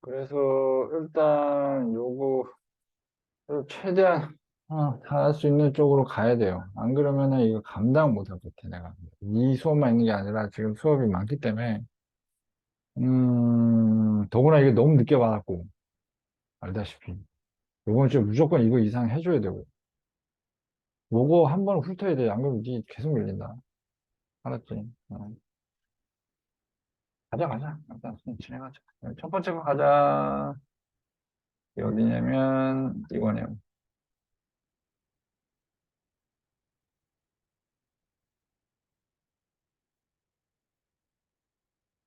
그래서 일단 요거 최대한 다 할 수 있는 쪽으로 가야 돼요. 안 그러면은 이거 감당 못 할 것 같아, 내가. 이 수업만 있는 게 아니라 지금 수업이 많기 때문에, 더구나 이게 너무 늦게 받았고, 알다시피. 이번 주에 무조건 이거 이상 해줘야 되고, 요거 한 번 훑어야 돼. 안 그러면 니 계속 밀린다. 알았지? 가자. 일단 진행하자. 첫 번째 거 가자. 이게 어디냐면, 이거네요.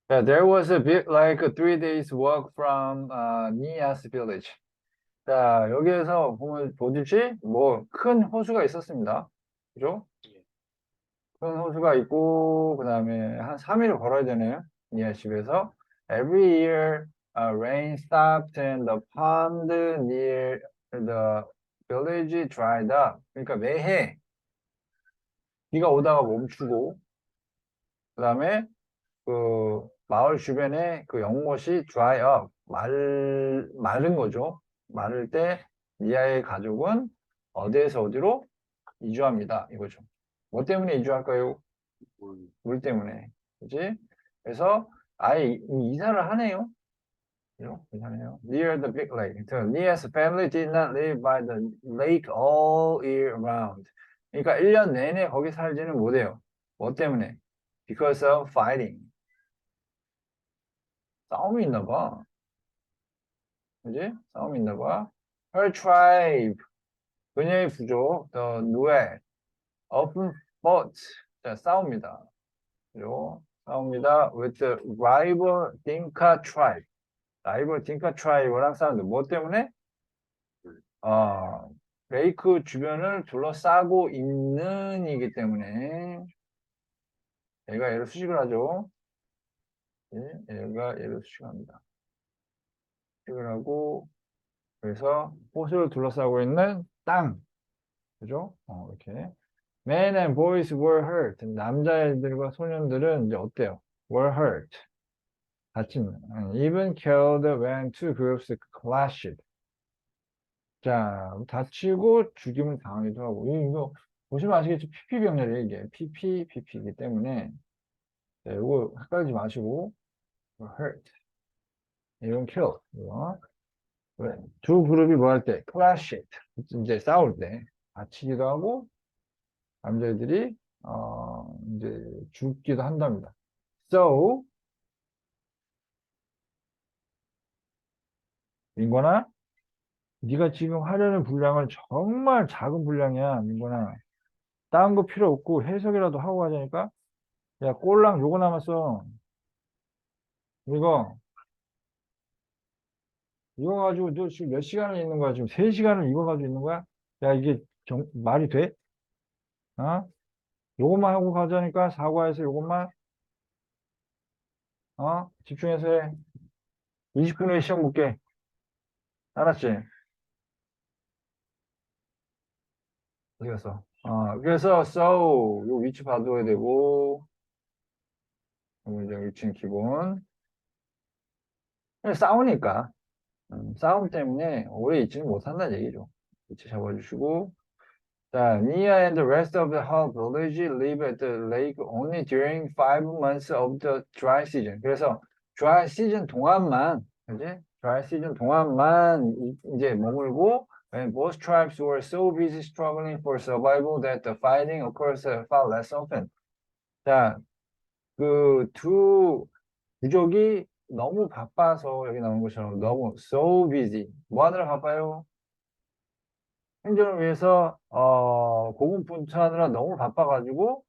Yeah, there was a bit like a 3 days walk from Nias village. 자, 여기에서 보면 보듯이 뭐 큰 호수가 있었습니다. 그죠? 큰 호수가 있고 그다음에 한 3일을 걸어야 되네요. 니아십에서. Every year rain stopped and the pond near the village dried up. 그러니까 매해 비가 오다가 멈추고 그다음에 그 마을 주변에 그 연못이 dry up, 마른 거죠. 마를 때 미아의 가족은 어디에서 어디로 이주합니다. 이거죠. 뭐 때문에 이주할까요? 물 때문에. 그지? 그래서 아예 이사를 하네요. 그죠? 이사네요. Near the big lake. So Nia's family did not live by the lake all year round. 그러니까 1년 내내 거기 살지는 못해요. 뭐 때문에? Because of fighting. 싸움이 있나 봐. 그지? 싸움이 있나 봐. Her tribe. 그녀의 부족. The Nuer. Often fought. 자, 싸웁니다. 그죠? 싸웁니다. With the rival Dinka tribe. 라이벌 딩카 트라이브랑 싸우는데 뭐 때문에? 어, 레이크 주변을 둘러싸고 있는 이기 때문에 얘가 얘를 수식을 하죠. 예, 얘가 얘를 수식합니다. 수식을 하고 그래서 호수를 둘러싸고 있는 땅. 그죠? 이렇게. Men and boys were hurt. 남자애들과 소년들은 이제 어때요? Were hurt. 다친. Even killed when two groups clashed. 자, 다치고 죽임을 당하기도 하고. 이거 보시면 아시겠죠? PP병렬이에요, 이게. PP이기 때문에. 자, 이거 헷갈리지 마시고. hurt. 이건 kill. 이거. 왜? 두 그룹이 뭐 할 때? clashed. 이제 싸울 때. 다치기도 하고, 남자애들이, 이제 죽기도 한답니다. So, 민건아, 네가 지금 하려는 분량은 정말 작은 분량이야, 민건아. 다른 거 필요 없고 해석이라도 하고 가자니까. 야, 꼴랑 요거 남았어. 이거, 이거 가지고 너 지금 몇 시간을 있는 거야? 지금 3시간을 이거 가지고 있는 거야? 야, 이게 말이 돼? 어? 요것만 하고 가자니까 사과해서 요것만, 집중해서 해. 20분 후에 시험 볼게. 알았지? 어디 갔어? 그래서 so 요 위치 봐둬야 되고, 이제 위치는 기본. 그냥 싸우니까. 싸움 때문에 오래 있지는 못한다는 얘기죠. 위치 잡아주시고. 자, Nia and the rest of the whole village live at the lake only during 5 months of the dry season. 그래서 dry season 동안만, 그지? dry season 동안만 이제 머물고, when both tribes were so busy struggling for survival that the fighting occurs far less often. 자, 그 두 부족이 너무 바빠서 여기 나온 것처럼 너무 so busy. 뭐 하느라 바빠요? 생존을 위해서 고군분투하느라 너무 바빠가지고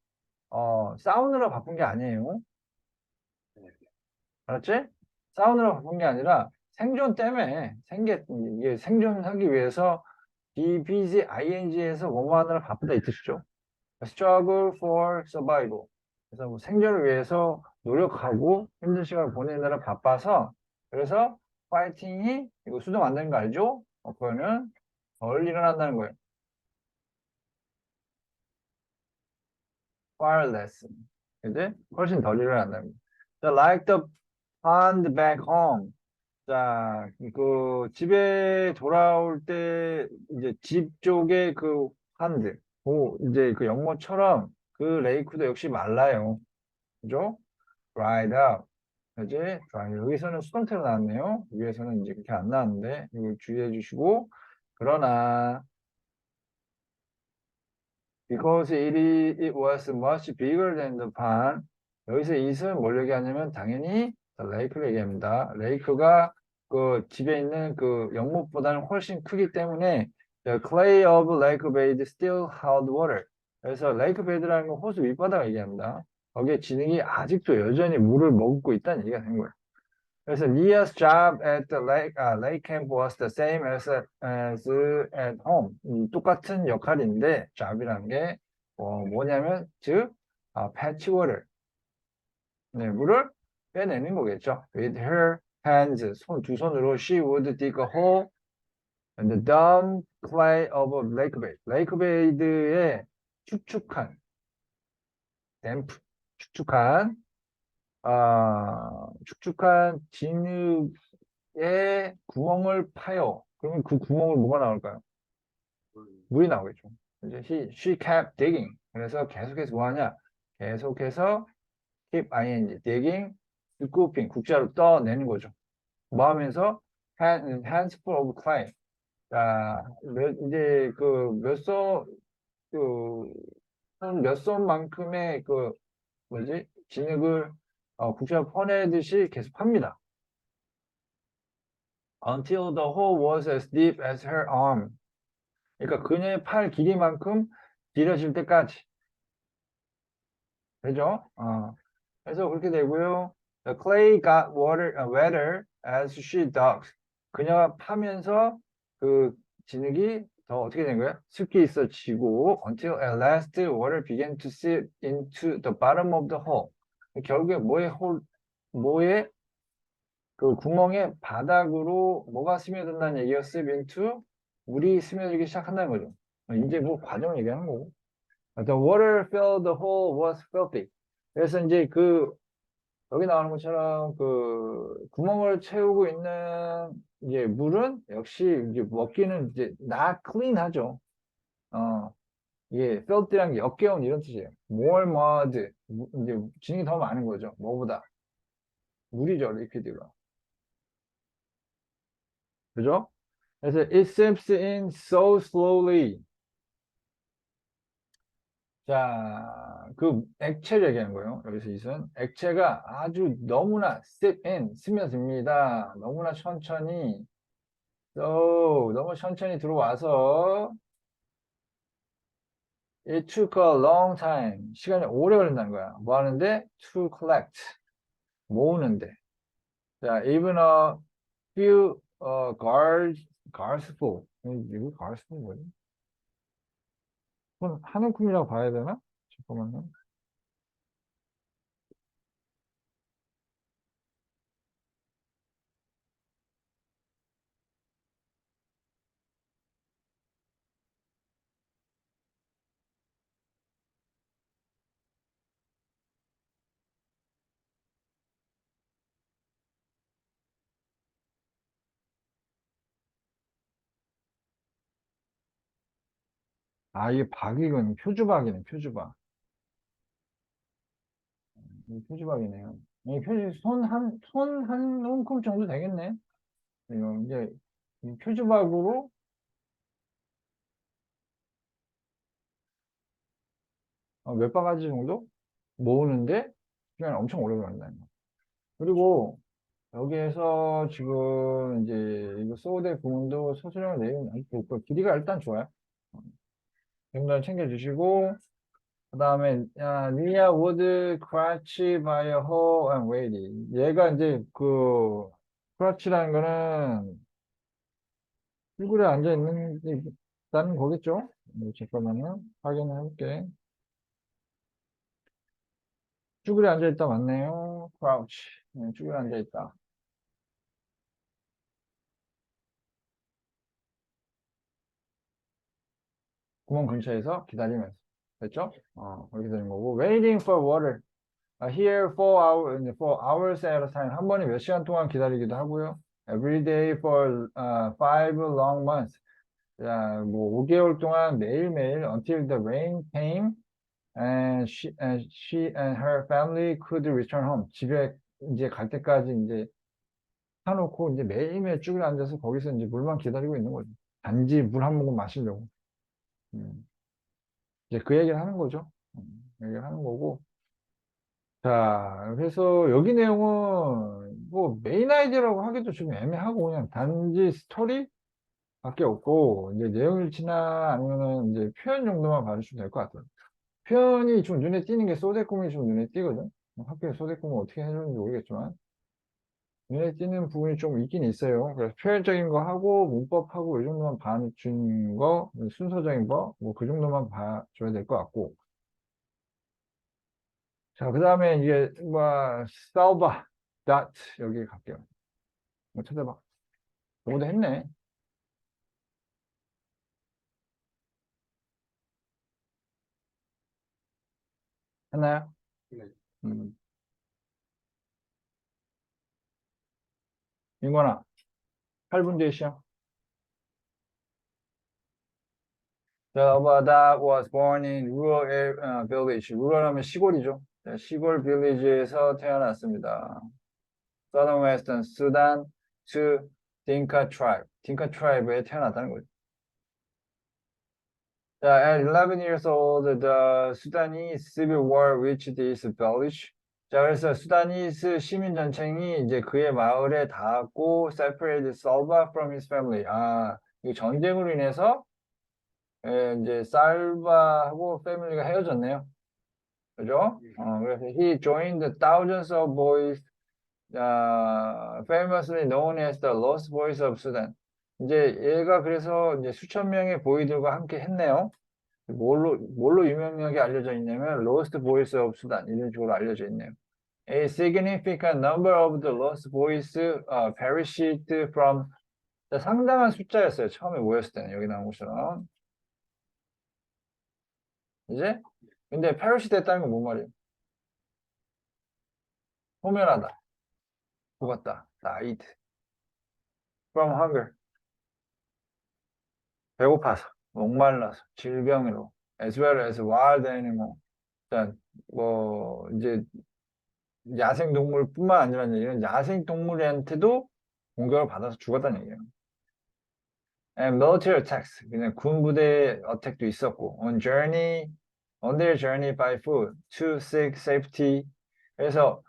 싸우느라 바쁜 게 아니에요. 알았지? 싸우느라 바쁜 게 아니라 생존 때문에 이게 생존하기 위해서 be busy ing에서 뭐뭐 하느라 바쁘다 이 뜻이죠. struggle for survival. 그래서 뭐 생존을 위해서 노력하고 힘든 시간을 보내느라 바빠서 그래서 파이팅이 이거 수도 만드는 거 알죠? 그거는 덜 일어난다는 거예요. far less. 그지? 훨씬 덜 일어난다는 거예요. The like the pond back home. 자, 그 집에 돌아올 때 이제 집 쪽에 그 한드, 이제 그 연못처럼 그 레이크도 역시 말라요. 그죠? dried up. 이제 여기서는 수동태로 나왔네요. 위에서는 이제 그렇게 안 나왔는데 이걸 주의해 주시고 그러나 because it was much bigger than the pond. 여기서 it은 뭘 얘기하냐면 당연히 the lake를 얘기합니다. 레이크가 그 집에 있는 그 연못보다는 훨씬 크기 때문에 the clay of Lake Bed still held water. 그래서 레이크 베드라는 건 호수 밑바닥을 얘기합니다. 거기에 진흙이 아직도 여전히 물을 머금고 있다는 얘기가 되는 거예요. 그래서 Nia's job at the lake camp was the same as at home. 똑같은 역할인데 job이라는 게 뭐냐면 즉 patchwater, 네, 물을 빼내는 거겠죠. With her hands, 두 손으로 she would dig a hole in the dumb clay of a lake bed. 레이크 베이드의 축축한, 댐프, 축축한 축축한 진흙에 구멍을 파요. 그러면 그 구멍을 뭐가 나올까요? 물이 나오겠죠. 이제 she kept digging. 그래서 계속해서 뭐 하냐? 계속해서 keep ing, digging, scooping, 국자로 떠내는 거죠. 뭐 하면서 hands full of clay. 자, 이제 그 그, 몇 손만큼의 그, 뭐지? 진흙을 국자로 퍼내듯이 계속 팝니다. Until the hole was as deep as her arm. 그러니까 그녀의 팔 길이만큼 길어질 때까지. 되죠? 그래서 그렇게 되고요. The clay got wetter as she dug. 그녀가 파면서 그 진흙이 더 어떻게 된 거야? 습기 있어지고 until at last water began to seep into the bottom of the hole. 결국에 뭐의 그 구멍의 바닥으로 뭐가 스며든다는 얘기가 seep into 물이 스며들기 시작한다는 거죠. 이제 뭐 과정을 얘기하는 거고. The water filled the hole was filthy. 그래서 이제 그 여기 나오는 것처럼 그 구멍을 채우고 있는 이제 물은 역시 이제 먹기는 이제 not clean하죠. 어, 이게 filthy란 게 역겨운 이런 뜻이에요. more mud, 이제 진이 더 많은 거죠. 뭐보다 물이죠, 리퀴드가. 그죠? 그래서 it seeps in so slowly. 자, 그 액체를 얘기하는 거예요. 여기서 이선 액체가 아주 너무나 seep in, 스며듭니다. 너무나 천천히, 너무 천천히 들어와서 it took a long time. 시간이 오래 걸린다는 거야. 뭐 하는데? To collect. 모으는데. 자, even a few guards full. 이거 guards full 뭐지? 그건 한 움큼이라고 봐야 되나? 잠깐만요. 이게 박이군. 표주박이네, 표주박. 표주박이네요. 이 손 한 움큼 정도 되겠네. 이거 이제 이 표주박으로 몇 바가지 정도 모으는데 시간이 엄청 오래 걸린다는 거. 그리고 여기에서 지금 이제 이거 소대 부분도 서술형 내용 아주 좋고 길이가 일단 좋아요. 정도는 챙겨주시고 그 다음에 Nia would crouch by a hole and wait. 얘가 이제 그 crouch라는 거는 쭈그려 앉아 있는 거겠죠? 네, 잠깐만요. 확인을 해볼게. 쭈그려 앉아 있다 맞네요. crouch. 네, 쭈그려 앉아 있다. 구멍 근처에서 기다리면서. 됐죠? 그렇게 되는 거고. Waiting for water. Here for hours at a time. 한 번에 몇 시간 동안 기다리기도 하고요. every day for 5 long months. 자, 뭐 5개월 동안 매일매일 until the rain came and she and her family could return home. 집에 이제 갈 때까지 이제 사놓고 이제 매일매일 쭉 앉아서 거기서 이제 물만 기다리고 있는 거죠. 단지 물 한 모금 마시려고. 음, 이제 그 얘기를 하는 거죠. 얘기를 하는 거고. 자, 그래서 여기 내용은 뭐 메인 아이디어라고 하기도 좀 애매하고 그냥 단지 스토리 밖에 없고 이제 내용일치나 아니면은 이제 표현 정도만 봐주시면 될 것 같아요. 표현이 좀 눈에 띄는 게 소대꿈이 좀 눈에 띄거든. 학교에 소대꿈을 어떻게 해줬는지 모르겠지만 눈에 띄는 부분이 좀 있긴 있어요. 그래서 표현적인 거 하고 문법하고 이 정도만 봐주는 거, 순서적인 거, 뭐 그 정도만 봐줘야 될 것 같고. 자, 그 다음에 이게 뭐 salva that 여기 갈게요. 뭐 찾아봐. 요거도 했네. 했나요? 네. 민건아, 8분 뒤에 시험. Salva was born in rural village. rural 하면 시골이죠. 자, 시골 village에서 태어났습니다. Southern Western Sudan to Dinka tribe. Dinka tribe에 태어났다는 거죠. 자, at 11 years old, the Sudanese civil war reached this village. 자, 그래서 수다니스 시민 전쟁이 이제 그의 마을에 닿았고, separated Salva from his family. 아, 이 전쟁으로 인해서 이제 살바하고 패밀리가 헤어졌네요. 그죠? 그래서 he joined thousands of boys, famously known as the Lost Boys of Sudan. 이제 얘가 그래서 이제 수천 명의 보이들과 함께 했네요. 뭘로 유명하게 알려져 있냐면 Lost Boys of Sudan 이런 식으로 알려져 있네요. A significant number of the Lost Boys perished from 상당한 숫자였어요. 처음에 모였을 때는 여기 나온 것처럼. 이제 근데 perish 됐다는 건 뭔 말이에요? 소멸하다, 죽었다, died from hunger. 배고파서, 목말라서, 질병으로, as well as wild animal. 자, 뭐 이제 야생 동물뿐만 아니라 이런 야생 동물한테도 공격을 받아서 죽었다는 얘기예요. And military attacks, 그냥 군부대 어택도 있었고, on their journey by foot to seek safety. 그래서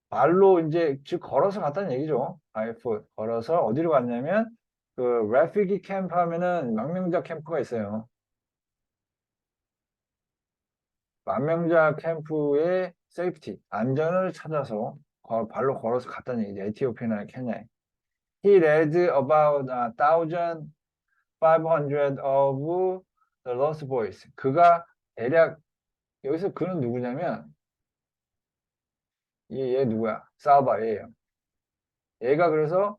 발로 이제 즉 걸어서 갔다는 얘기죠. by foot 걸어서 어디로 갔냐면 그 refugee 캠프 하면은 망명자 캠프가 있어요. 망명자 캠프의 safety 안전을 찾아서 발로 걸어서 갔다는 얘기죠. 에티오피아나 케냐에. He led about 1,500 of the lost boys. 그가 대략 여기서 그는 누구냐면 얘 누구야? 사바 얘예요. 얘가 그래서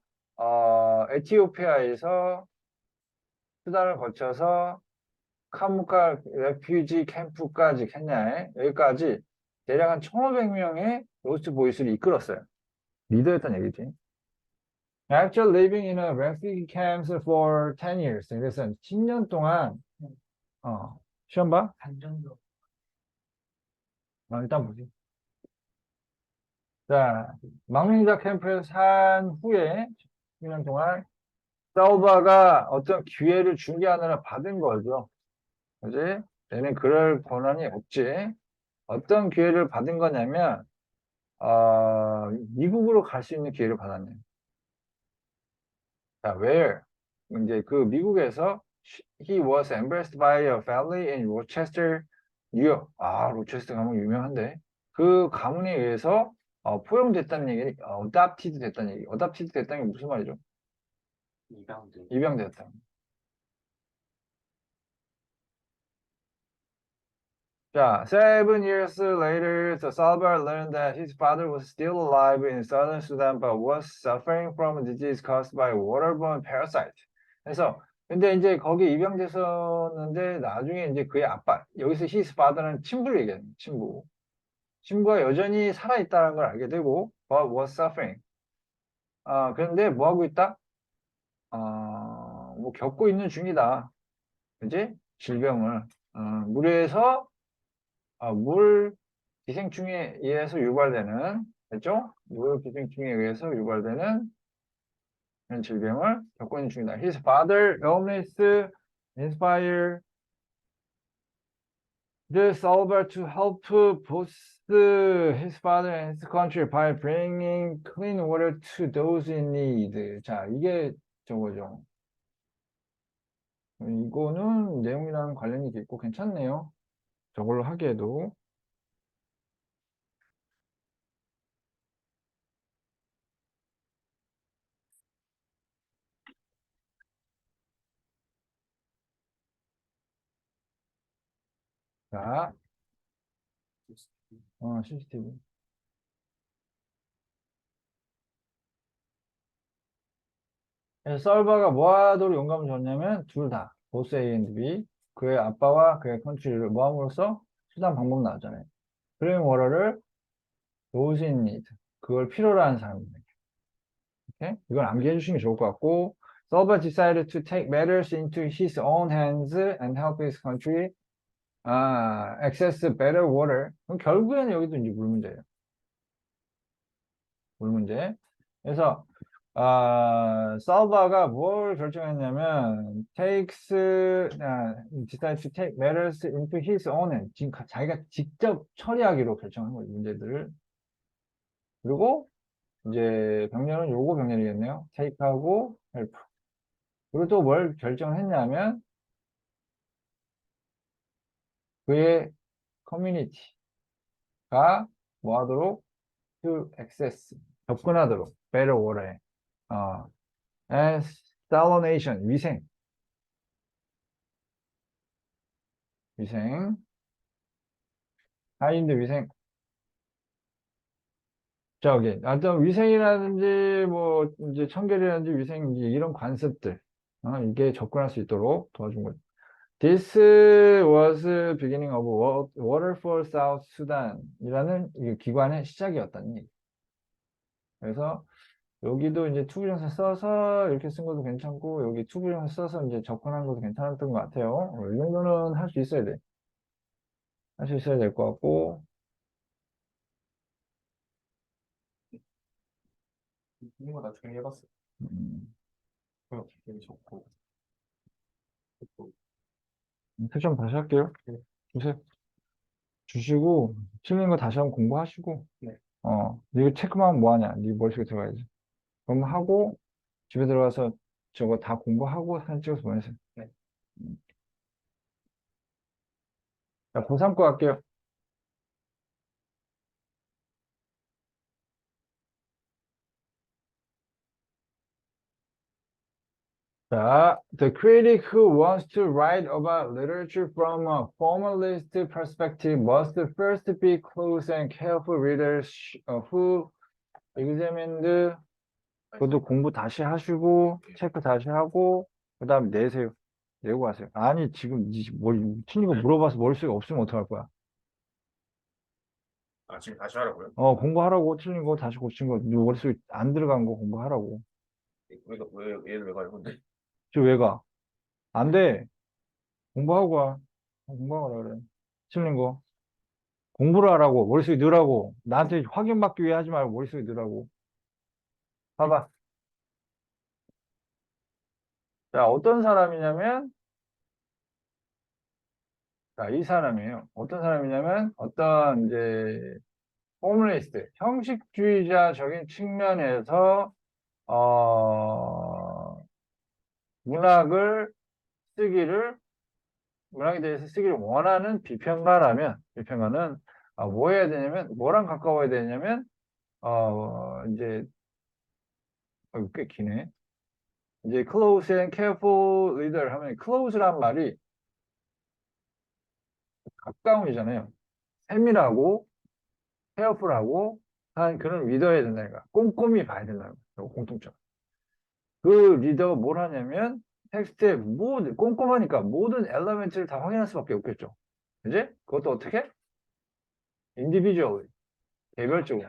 에티오피아에서 수단을 거쳐서 카무카 레퓨지 캠프까지 케냐에 여기까지 대략 한 1,500명의 로스트 보이스를 이끌었어요. 리더였다는 얘기지. Actually living in a refugee camps for 10 years. 그래서 10년 동안 시험 봐? 반정도. 일단 보지. 자, 망명자 캠프에서 산 후에 10년 동안 사우바가 어떤 기회를 준비하느라 받은 거죠. 그지? 얘는 그럴 권한이 없지. 어떤 기회를 받은 거냐면, 미국으로 갈 수 있는 기회를 받았네요. 자, where? 이제 그 미국에서 he was embraced by a family in Rochester, 뉴욕. 로체스터 가문 유명한데. 그 가문에 의해서 포용됐다는 얘기, adopted 됐다는 얘기. adopted 됐다는 게 무슨 말이죠? 입양됐다. 자, 7 years later, the Salvar learned that his father was still alive in southern Sudan, but was suffering from a disease caused by waterborne parasite. 그래서 근데 이제 거기 입양됐었는데 나중에 이제 그의 아빠, 여기서 his father는 친부를 얘기하는 친부. 친부가 여전히 살아있다는 걸 알게 되고, but was suffering. 그런데 뭐 하고 있다? 뭐 겪고 있는 중이다. 그지? 질병을. 물에서, 물 기생충에 의해서 유발되는, 됐죠? 물 기생충에 의해서 유발되는 그런 질병을 겪고 있는 중이다. His father illness inspire the solver to help both his father and his country by bringing clean water to those in need. 자, 이게 저거죠. 이거는 내용이랑 관련이 있고 괜찮네요. 저걸로 하기에도. 자, CCTV. 썰버가 뭐하도록 영감을 줬냐면 둘 다, 보스 A and B, 그의 아빠와 그의 컨트리를 모함으로써 수단 방법 나왔잖아요. 플레잉 워러를 those in need, 그걸 필요로 하는 사람입니다. 오케이? 이걸 암기해 주시는 게 좋을 것 같고, Sullivan decided to take matters into his own hands and help his country access better water. 그럼 결국에는 여기도 이제 물 문제예요. 물 문제. 그래서 살바가 뭘 결정했냐면 decide to take matters into his own hand. 지금 자기가 직접 처리하기로 결정한 거예요, 문제들을. 그리고 이제 병렬은 요거 병렬이겠네요. take하고 help. 그리고 또 뭘 결정을 했냐면 그의 커뮤니티가 뭐 하도록 to access 접근하도록 better water에 and salination 위생 하인드 위생 저기 어떤 위생이라든지 뭐 이제 청결이라든지 위생 이제 이런 관습들 이게 접근할 수 있도록 도와준 거죠. This was beginning of Water for South Sudan이라는 이 기관의 시작이었다는 얘기. 그래서 여기도 이제 투부정사 써서 이렇게 쓴 것도 괜찮고 여기 투부정사 써서 이제 접근한 것도 괜찮았던 것 같아요. 이 정도는 할 수 있어야 돼. 할 수 있어야 될 것 같고 이거 나중에 해봤어. 음, 되게 좋고. 채점 다시 할게요. 네. 주세요. 주시고 틀린 거 다시 한번 공부하시고 네. 이거 체크만 하면 뭐하냐? 네 머릿속에 들어가야지. 그럼 하고 집에 들어가서 저거 다 공부하고 사진 찍어서 보내세요. 네. 자, 고3 거 할게요. 자, the critic who wants to write about literature from a formalist perspective must first be close and careful readers who examined 그것도 공부 다시 하시고 체크 다시 하고 그 다음에 내세요. 내고 가세요. 아니 지금 틀린 거 물어봐서 머릿속에 없으면 어떡할 거야? 지금 다시 하라고요? 공부하라고 틀린 거 다시 고친 거 머릿속에 안 들어간 거 공부하라고. 얘를 왜 가요, 근데? 지금 왜 가? 안 돼. 공부하고 가. 공부하라 그래. 틀린 거. 공부를 하라고. 머릿속에 넣으라고. 나한테 확인받기 위해 하지 말고 머릿속에 넣으라고. 봐봐. 자, 어떤 사람이냐면, 자, 이 사람이에요. 어떤 사람이냐면, 어떤 이제, 포멀리스트, 형식주의자적인 측면에서, 문학을 쓰기를, 문학에 대해서 쓰기를 원하는 비평가는, 뭐 해야 되냐면, 뭐랑 가까워야 되냐면, 이제, 꽤 기네. 이제 close and careful reader 하면 close란 말이 가까움이잖아요. 세밀하고 careful하고 한 그런 리더여야 된다는 거야. 꼼꼼히 봐야 된다는 거야. 공통점. 그 리더가 뭘 하냐면 텍스트의 모든 꼼꼼하니까 모든 엘리멘트를 다 확인할 수밖에 없겠죠. 그지? 그것도 어떻게? individually 개별적으로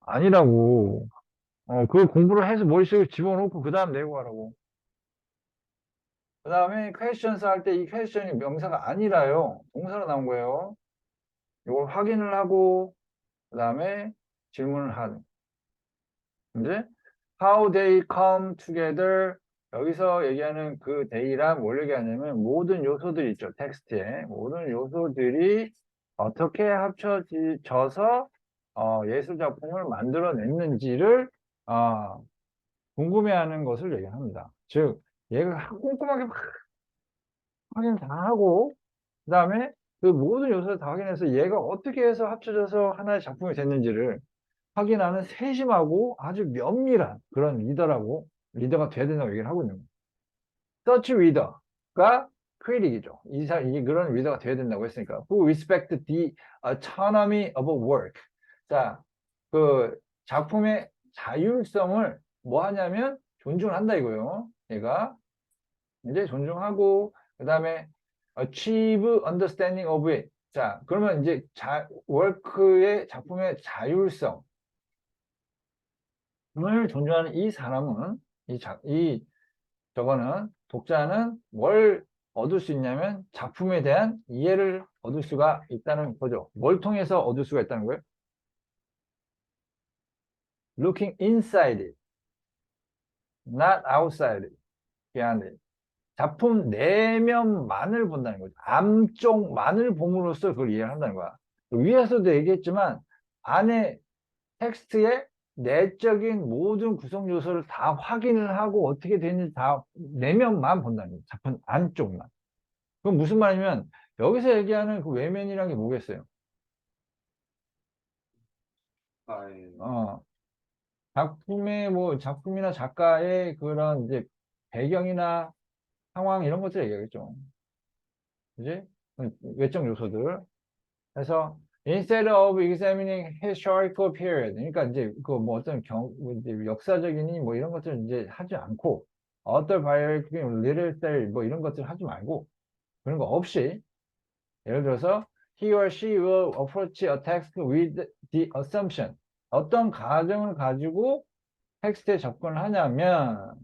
아니라고. 그 공부를 해서 머릿속에 집어넣고 그 다음 내고 가라고. 그 다음에 questions 할 때 이 question이 명사가 아니라요. 동사로 나온 거예요. 이걸 확인을 하고 그 다음에 질문을 하는. 이제 how they come together 여기서 얘기하는 그 day랑 뭘 얘기하냐면 모든 요소들이 있죠. 텍스트에 모든 요소들이 어떻게 합쳐져서 예술 작품을 만들어냈는지를 궁금해하는 것을 얘기합니다. 즉 얘가 꼼꼼하게 막 확인 다 하고 그 다음에 그 모든 요소를 다 확인해서 얘가 어떻게 해서 합쳐져서 하나의 작품이 됐는지를 확인하는 세심하고 아주 면밀한 그런 리더가 돼야 된다고 얘기를 하고 있는 거예요. Such reader가 critic이죠. 이게 그런 리더가 돼야 된다고 했으니까. Who respect the autonomy of a work. 자, 그 작품의 자율성을 뭐 하냐면 존중을 한다 이거예요. 얘가 이제 존중하고 그 다음에 achieve understanding of it. 자, 그러면 이제 워크의 작품의 자율성 을 존중하는 이 사람은 저거는 독자는 뭘 얻을 수 있냐면 작품에 대한 이해를 얻을 수가 있다는 거죠. 뭘 통해서 얻을 수가 있다는 거예요? Looking inside it, not outside it. 미안해. 작품 내면만을 본다는 거죠. 암쪽만을 봄으로써 그걸 이해를 한다는 거야. 위에서도 얘기했지만 안에 텍스트의 내적인 모든 구성 요소를 다 확인을 하고 어떻게 되는지 다 내면만 본다는 거예요. 작품 안쪽만. 그럼 무슨 말이냐면 여기서 얘기하는 그 외면이란 게 뭐겠어요? 어, 작품이나 작가의 그런 이제 배경이나 상황 이런 것들 얘기하겠죠. 그지? 외적 요소들. 그래서 instead of examining historical period, 그러니까 이제 그 뭐 어떤 이제 역사적이니 뭐 이런 것들 이제 하지 않고 author biography, literature 뭐 이런 것들 하지 말고 그런 거 없이 예를 들어서 he or she will approach a text with the assumption 어떤 가정을 가지고 텍스트에 접근을 하냐면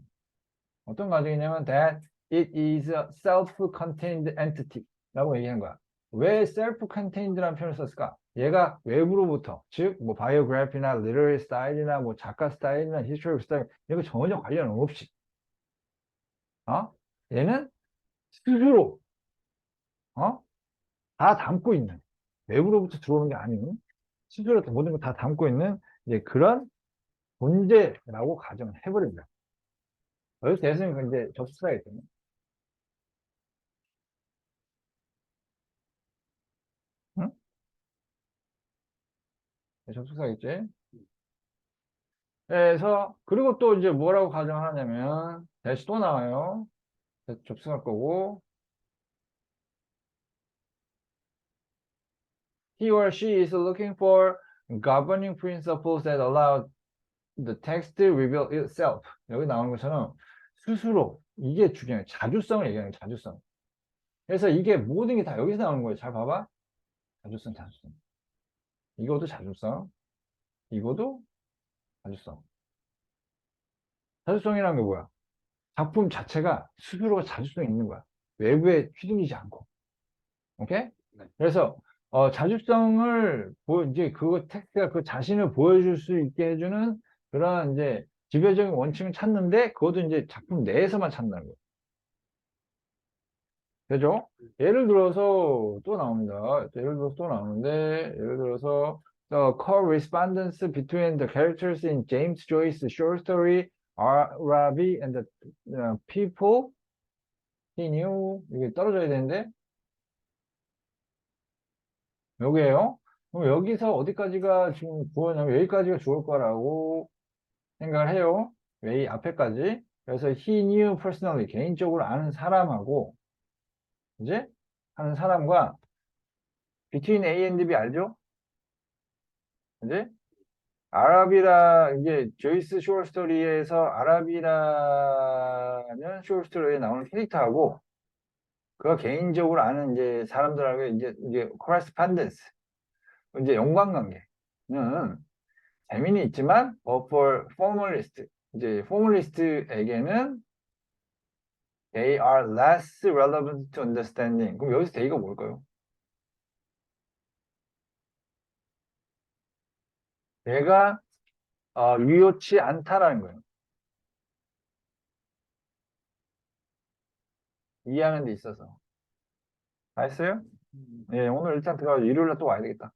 어떤 가정이냐면 that it is a self-contained entity 라고 얘기하는 거야. 왜 self-contained라는 표현을 썼을까? 얘가 외부로부터 즉 뭐 바이오그래피나 literary 스타일이나 뭐 작가 스타일이나 히스토리 스타일 이거 전혀 관련 없이 얘는 스스로 다 담고 있는 외부로부터 들어오는 게 아닌 스스로 모든 걸 다 담고 있는 이제 그런 존재라고 가정을 해버립니다. 여기서 대해서는 이제 접수사겠죠. 응? 접수사겠지. 그래서 그리고 또 이제 뭐라고 가정하냐면 다시 또 나와요. 접수할 거고 he or she is looking for governing principles that allow the text to reveal itself. 여기 나오는 것처럼 스스로 이게 중요해요. 자주성을 얘기하는 거예요. 자주성. 그래서 이게 모든 게 다 여기서 나오는 거예요. 잘 봐봐. 자주성, 자주성. 이것도 자주성. 이것도 자주성. 자주성이라는 게 뭐야? 작품 자체가 스스로가 자주성이 있는 거야. 외부에 휘둘리지 않고. 오케이? 네. 그래서 자주성을 이제 그 텍스트가 그 자신을 보여줄 수 있게 해주는 그런 이제 지배적인 원칙을 찾는데 그것도 이제 작품 내에서만 찾는다는 거예요. 그죠? 예를 들어서 또 나옵니다. 예를 들어서 또 나오는데 예를 들어서 the correspondence between the characters in James Joyce's short story Ravi and the people he knew 이게 떨어져야 되는데 여기에요. 그럼 여기서 어디까지가 지금 주어냐면 여기까지가 주어일 거라고 생각을 해요. 왜 이 앞에까지. 그래서 he knew personally 개인적으로 아는 사람하고 이제 하는 사람과 between A and B 알죠? 이제 이게 조이스 쇼스토리에서 아랍이라는 쇼스토리에 나오는 캐릭터하고 그가 개인적으로 아는 이제 사람들하고 이제 코레스판던스 이제 연관관계는 재미는 있지만 but for formalist 이제 formalist에게는 they are less relevant to understanding. 그럼 여기서 they가 뭘까요? 얘가 유효치 않다라는 거예요. 이해하는 데 있어서. 알았어요? 예, 오늘 일단 들어가서 일요일날 또 와야 되겠다.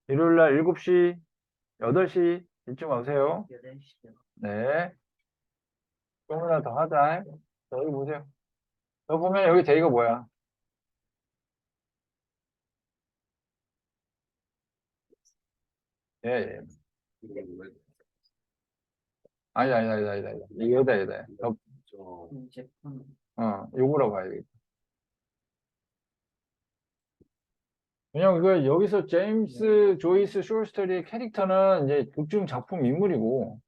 일요일날 7시, 8시 이쯤 와주세요. 네. 조금이라도 더 하자. 자, 여기 보세요. 여기 보면 여기 대이가 뭐야? 예, 예. 아니다. 이거다. 요거라고 봐야 되겠다. 왜냐면 그 여기서 제임스 조이스 쇼스토리의 캐릭터는 이제 극중 작품 인물이고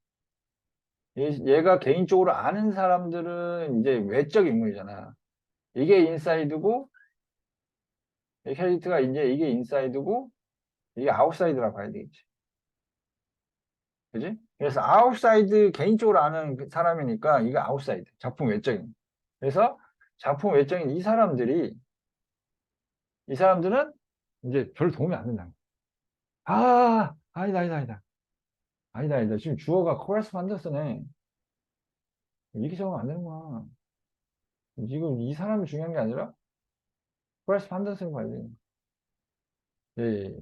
얘가 개인적으로 아는 사람들은 이제 외적 인물이잖아. 이게 인사이드고 이 캐릭터가 이제 이게 인사이드고 이게 아웃사이드라고 봐야 되겠지. 그지? 그래서 아웃사이드 개인적으로 아는 그 사람이니까 이게 아웃사이드 작품 외적인. 그래서 작품 외적인 이 사람들은 이제 별 도움이 안 된다. 아니다. 지금 주어가 코레스판던스네. 이렇게 적으면 안 되는구나. 지금 이 사람이 중요한 게 아니라 코레스판던스를 봐야 돼. 예.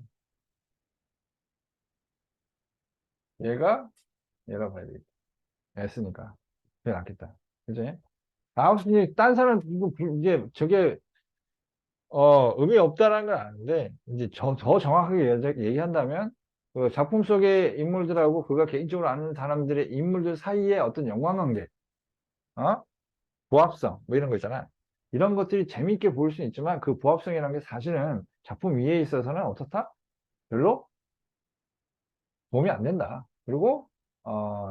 얘가 봐야 되겠다. S니까. 그게 낫겠다. 그지? 아웃이 딴 사람 이제 저게 의미 없다라는 건 아는데 이제 더 정확하게 얘기한다면 그 작품 속의 인물들하고 그가 개인적으로 아는 사람들의 인물들 사이에 어떤 연관관계, 어? 부합성 뭐 이런 거 있잖아. 이런 것들이 재미있게 보일 수는 있지만 그 부합성이라는 게 사실은 작품 이해에 있어서는 어떻다? 별로 도움이 안 된다. 그리고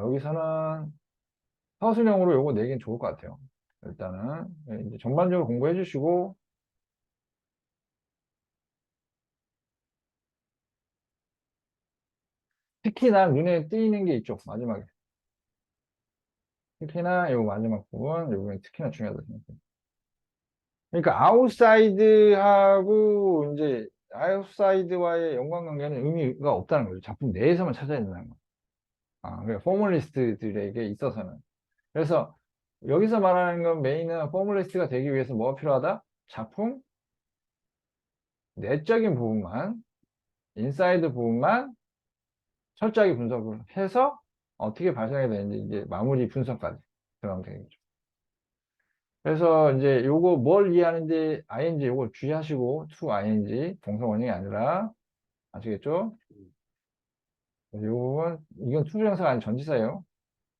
여기서는 서술형으로 요거 내긴 좋을 것 같아요. 일단은 이제 전반적으로 공부해 주시고 특히나 눈에 띄는 게 있죠. 마지막에. 특히나 요 마지막 부분, 요 부분이 특히나 중요하다 생각해요. 그러니까 아웃사이드하고 이제 아웃사이드와의 연관관계는 의미가 없다는 거죠. 작품 내에서만 찾아야 된다는 거. 그러니까 포멀리스트들에게 있어서는. 그래서 여기서 말하는 건 메인은 포멀리스트가 되기 위해서 뭐가 필요하다? 작품 내적인 부분만, 인사이드 부분만 철저하게 분석을 해서 어떻게 발생이 되는지 이제 마무리 분석까지 들어가면 되겠죠. 그래서 이제 요거 뭘 이해하는지 ing 요거 주의하시고 to ing 동사 원형이 아니라 아시겠죠? 그래서 요 부분 이건 투부정사가 아닌 전치사예요.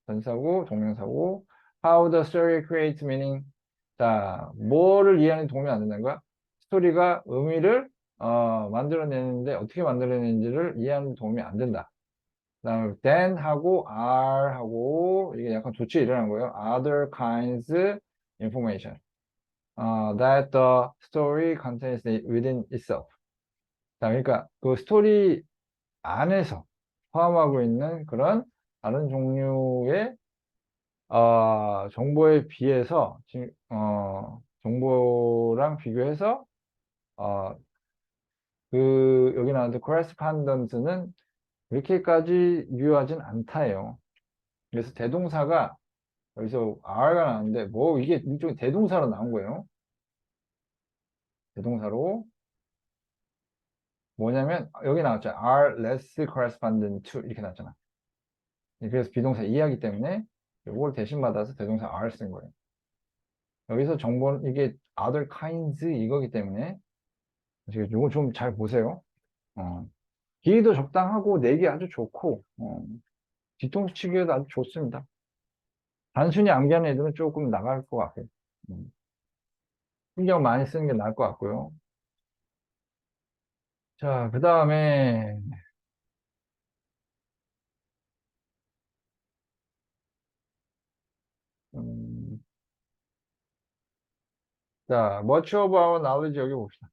전치사고 동명사고 how the story creates meaning. 자, 뭐를 이해하는 데 도움이 안 된다는 거야? 스토리가 의미를 만들어내는데 어떻게 만들어내는지를 이해하는 데 도움이 안 된다. 그다음에 then 하고 are 하고 이게 약간 조치가 일어난 거예요. Other kinds information that the story contains within itself. 자, 그러니까 그 스토리 안에서 포함하고 있는 그런 다른 종류의 정보에 비해서 정보랑 비교해서 어, 그 여기 나오는 correspondence는 그렇게까지 유효하진 않다예요. 그래서 대동사가 여기서 R가 나왔는데 뭐 이게 일종의 대동사로 나온 거예요. 대동사로 뭐냐면 여기 나왔죠. are less correspondent to 이렇게 나왔잖아. 그래서 비동사 이해하기 때문에 이걸 대신 받아서 대동사 are 쓴 거예요. 여기서 정보는 이게 other kinds 이거기 때문에 이거 좀 잘 보세요. 길이도 적당하고 내기 아주 좋고 뒤통수 치기에도 아주 좋습니다. 단순히 암기하는 애들은 조금 나갈 것 같아요. 신경 많이 쓰는 게 나을 것 같고요. 자, 그 다음에 음, 자, much of our knowledge 여기 봅시다.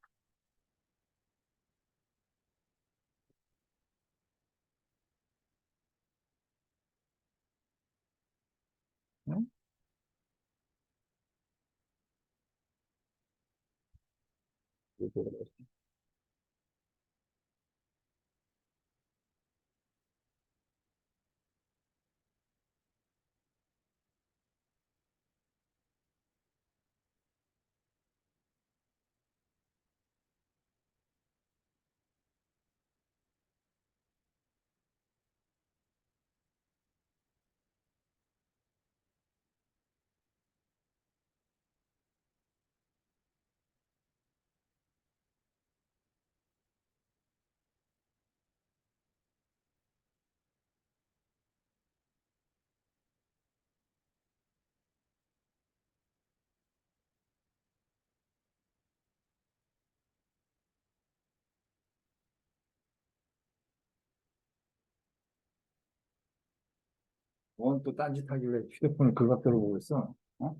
뭔 또 딴짓하길래 휴대폰을 그 각도로 보고 있어? 어?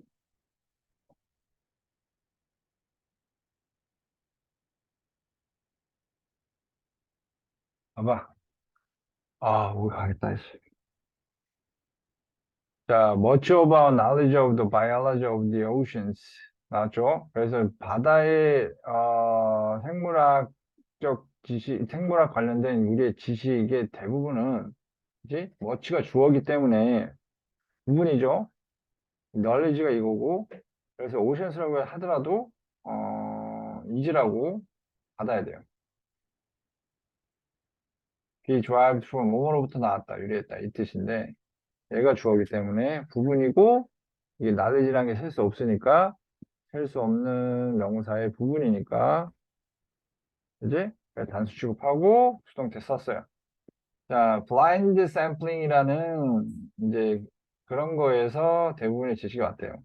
봐봐. 아, 우리 가겠다. 씨. 자, much about knowledge of the biology of the oceans. 나왔죠? 그래서 바다의 생물학적 지식, 생물학 관련된 우리의 지식의 대부분은 그지? much가 주어기 때문에 부분이죠. knowledge가 이거고, 그래서 oceans라고 하더라도 is라고 받아야 돼요. be derived from 뭐뭐로부터 나왔다, 유래했다 이 뜻인데 얘가 주어기 때문에 부분이고 이게 knowledge라는 게 셀 수 없으니까 셀 수 없는 명사의 부분이니까 이제 단수 취급하고 수동태 썼어요. 자, blind sampling이라는 이제 그런 거에서 대부분의 지식이 왔대요.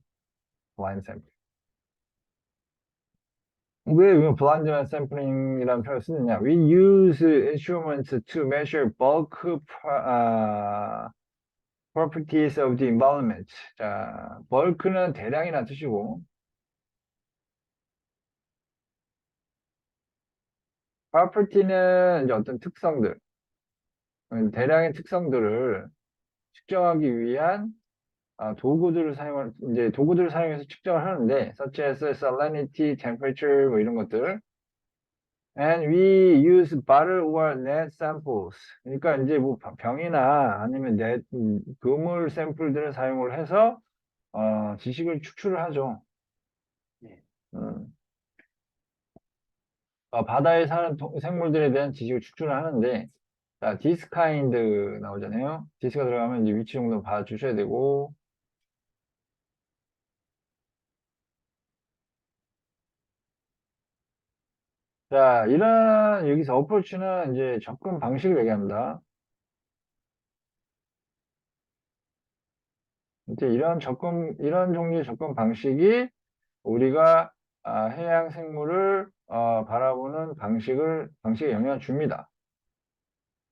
blind sampling. 왜 blind sampling이라는 표현을 쓰느냐? We use instruments to measure bulk properties of the environment. 자, bulk는 대량이라는 뜻이고, property는 이제 어떤 특성들, 대량의 특성들을 측정하기 위한 도구들을 사용해서 측정을 하는데, such as salinity, temperature, 뭐 이런 것들. And we use bottle or net samples. 그러니까 이제 뭐 병이나 아니면 그물 샘플들을 사용을 해서 지식을 추출을 하죠. 네. 바다에 사는 생물들에 대한 지식을 축출을 하는데, 자, this kind 나오잖아요. this가 들어가면 이제 위치 정도 봐주셔야 되고, 자, 여기서 approach는 이제 접근 방식을 얘기합니다. 이제 이런 종류의 접근 방식이 우리가 해양 생물을 바라보는 방식에 영향을 줍니다.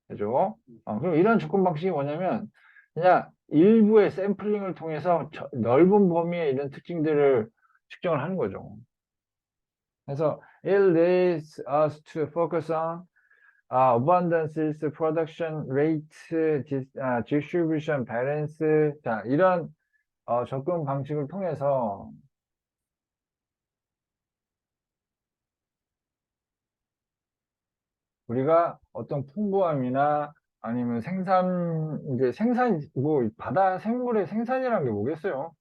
그죠? 그럼 이런 접근 방식이 뭐냐면, 그냥 일부의 샘플링을 통해서 넓은 범위의 이런 특징들을 측정을 하는 거죠. 그래서 it leads us to focus on abundances, production rate, distribution balance. 자, 이런 접근 방식을 통해서 우리가 어떤 풍부함이나 아니면 뭐, 바다 생물의 생산이라는 게 뭐겠어요?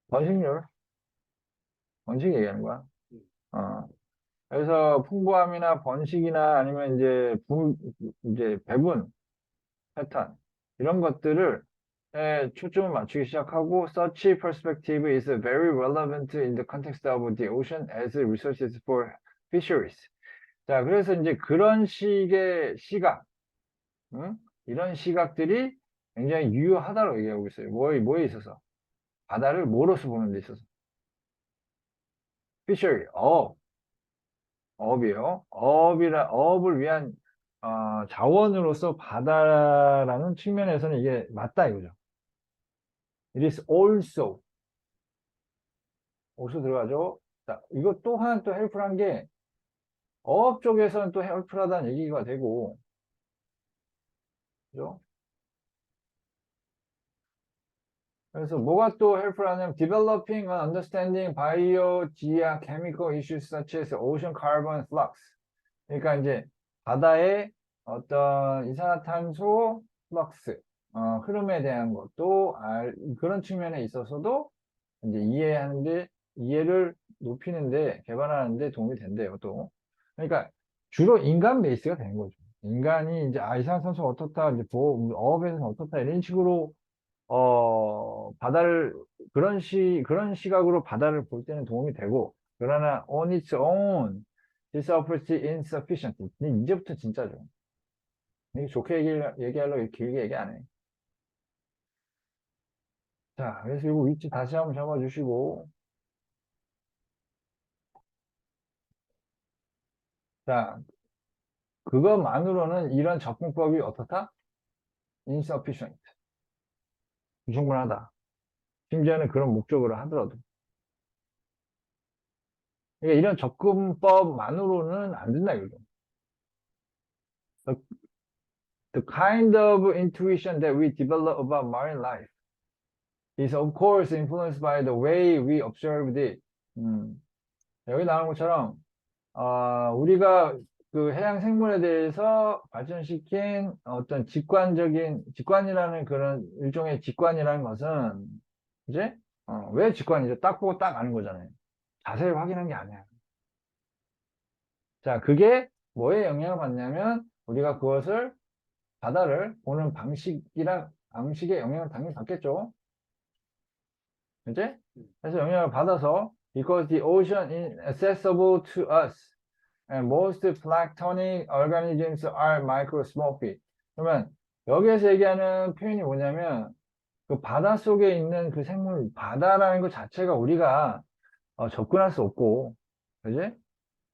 번식률? 번식 얘기하는 거야. 어. 그래서 풍부함이나 번식이나 아니면 이제 배분 패턴 이런 것들을 초점을 맞추기 시작하고 such perspective is very relevant in the context of the ocean as resources for fisheries. 자, 그래서 이제 그런 식의 시각, 응? 이런 시각들이 굉장히 유효하다고 얘기하고 있어요. 뭐에 있어서? 바다를 뭐로서 보는 데 있어서. fishery, 어업이에요. 어업을 위한 자원으로서 바다라는 측면에서는 이게 맞다 이거죠. It is also 들어가죠. 자, 이거 또한 또 헬프한 게 어업 쪽에서는 또 헬프하다는 얘기가 되고, 그죠? 그래서 뭐가 또 helpful 하냐면 developing and understanding biogeochemical issues such as ocean carbon flux. 그러니까 이제 바다의 어떤 이산화탄소 플럭스, 흐름에 대한 것도 그런 측면에 있어서도 이제 이해하는데 이해를 높이는데 개발하는데 도움이 된대요 또. 그러니까 주로 인간 베이스가 되는 거죠. 인간이 이제 이산화탄소가 어떻다, 이제 어업에서는 어떻다 이런 식으로 바다를 그런 시각으로 바다를 볼 때는 도움이 되고, 그러나 on its own this offers insufficient. 근데 이제부터 진짜죠. 이게 좋게 얘기하려고 길게 얘기 안 해. 자, 그래서 이거 위치 다시 한번 잡아주시고, 자, 그것만으로는 이런 접근법이 어떻다? insufficient. 부충분하다. 심지어는 그런 목적으로 하더라도. 그러니까 이런 접근법만으로는 안 된다, 이거죠. The kind of intuition that we develop about marine life is of course influenced by the way we observed it. 여기 나온 것처럼 우리가 그 해양 생물에 대해서 발전시킨 어떤 직관이라는 그런 일종의 직관이라는 것은 이제 왜 직관이죠? 딱 보고 딱 아는 거잖아요. 자세히 확인한 게 아니야. 자, 그게 뭐에 영향을 받냐면 우리가 그것을 바다를 보는 방식에 영향을 당연히 받겠죠. 그치? 그래서 영향을 받아서 because the ocean is accessible to us and most planktonic organisms are microscopic. 그러면 여기에서 얘기하는 표현이 뭐냐면 그 바다 속에 있는 그 생물, 바다라는 것 자체가 우리가 접근할 수 없고, 그지?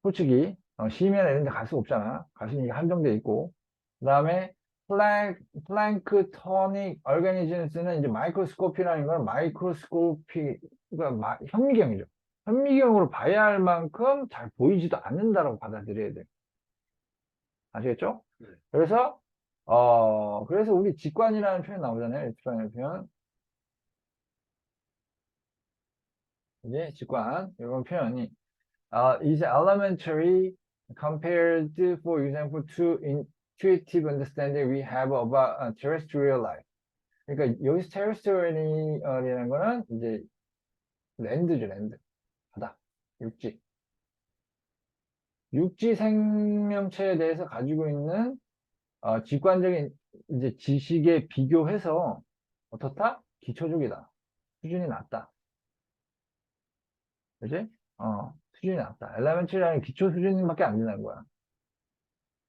솔직히 심해나 이런 데 갈 수 없잖아. 갈 수 있는 게 한정돼 있고. 그 다음에 플랭크토닉 얼가니즘스는 이제 마이크로스코피라는 건 마이크로스코피가 현미경이죠. 현미경으로 봐야 할 만큼 잘 보이지도 않는다라고 받아들여야 돼. 아시겠죠? 네. 그래서 우리 직관이라는 표현 나오잖아요. 직관이라는 표현. 이제 직관 이런 표현이 is elementary compared, for example, to intuitive understanding we have about terrestrial life. 그러니까 여기서 terrestrial이라는 거는 이제 랜드죠, 랜드. 바다, 육지. 육지 생명체에 대해서 가지고 있는 직관적인 이제 지식에 비교해서 어떻다? 기초적이다. 수준이 낮다. 그지? 수준이 낮다. 엘레멘트리라는 기초 수준밖에 안 된다는 거야.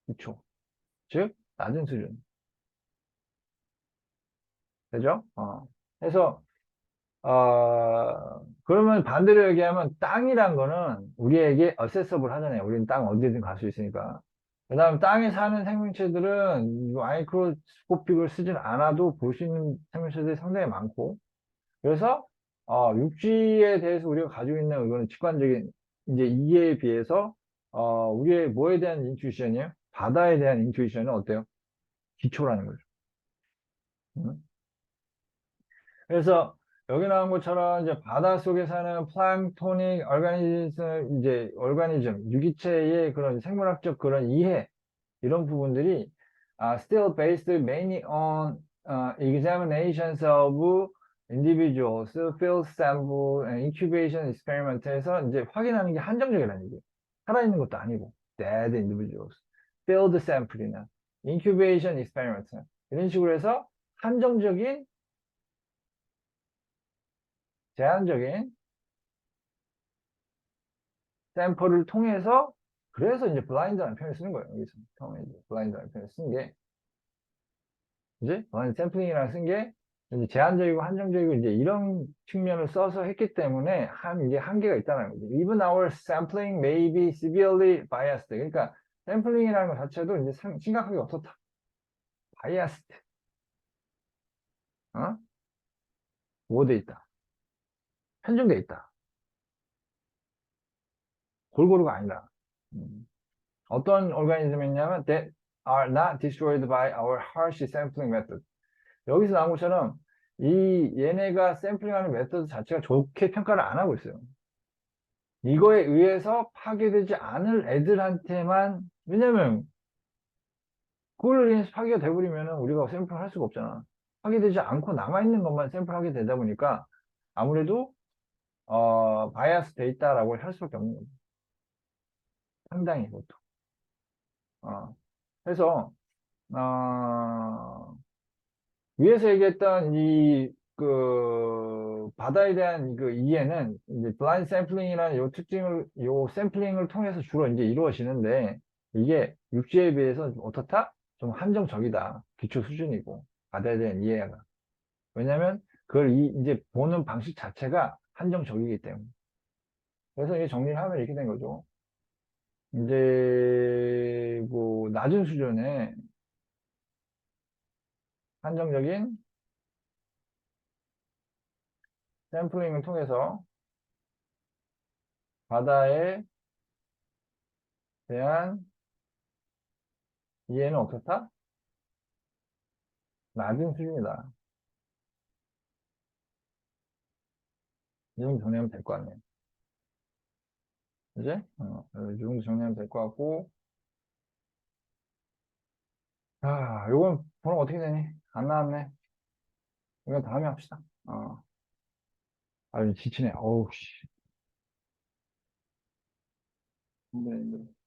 기초. 즉, 낮은 수준. 되죠? 그래서, 그러면 반대로 얘기하면 땅이란 거는 우리에게 accessible 하잖아요. 우리는 땅 어디든 갈 수 있으니까. 그 다음 땅에 사는 생명체들은 마이크로스코픽을 쓰진 않아도 볼 수 있는 생명체들이 상당히 많고. 그래서, 육지에 대해서 우리가 가지고 있는 이거는 직관적인 이제 이해에 비해서, 우리의 뭐에 대한 인투이션이에요? 바다에 대한 인투이션은 어때요? 기초라는 거죠. 음? 그래서 여기 나온 것처럼 이제 바닷속에 사는 플랑토닉 얼가니즘, 유기체의 그런 생물학적 그런 이해, 이런 부분들이 still based mainly on examinations of individuals, field sample, and incubation experiment에서 이제 확인하는 게 한정적이라는 얘기예요. 살아있는 것도 아니고, dead individuals, field sample이나 incubation experiment 이런 식으로 해서 한정적인 제한적인 샘플을 통해서 그래서 이제 블라인드라는 표현을 쓰는 거예요. 여기서 처음에 이제 블라인드라는 표현을 쓴 게 이제 블라인드 샘플링이라는 쓴 게 이제 제한적이고 한정적이고 이제 이런 측면을 써서 했기 때문에 이게 한계가 있다는 거죠. Even our sampling may be severely biased. 그러니까 샘플링이라는 것 자체도 이제 심각하게 어떻다. biased. 뭐돼 있다. 편중돼 있다. 골고루가 아니다. 어떤 오르가니즘이냐면 that are not destroyed by our harsh sampling method. 여기서 나온 것처럼 얘네가 샘플링하는 메서드 자체가 좋게 평가를 안 하고 있어요. 이거에 의해서 파괴되지 않을 애들한테만, 왜냐면 그걸로 인해서 파괴가 돼버리면 우리가 샘플을 할 수가 없잖아. 파괴되지 않고 남아있는 것만 샘플하게 되다 보니까 아무래도 바이아스 돼 있다라고 할 수밖에 없는 거죠. 상당히 그것도. 어. 그래서 위에서 얘기했던 바다에 대한 그 이해는 이제 블라인드 샘플링이라는 요 샘플링을 통해서 주로 이제 이루어지는데, 이게 육지에 비해서 어떻다? 좀 한정적이다. 기초 수준이고, 바다에 대한 이해가. 왜냐면, 그걸 이제 보는 방식 자체가 한정적이기 때문에. 그래서 이게 정리를 하면 이렇게 된 거죠. 이제, 뭐, 낮은 수준의 한정적인 샘플링을 통해서 바다에 대한 이해는 어떻다? 낮은 수준이다. 이 정도 정리하면 될 거 아니에요. 그지? 이 정도 정리하면 될 것 같고. 요건 번호 어떻게 되니? 안 나왔네. 이건 다음에 합시다. 지치네. 어우, 씨. 힘들어, 힘들어.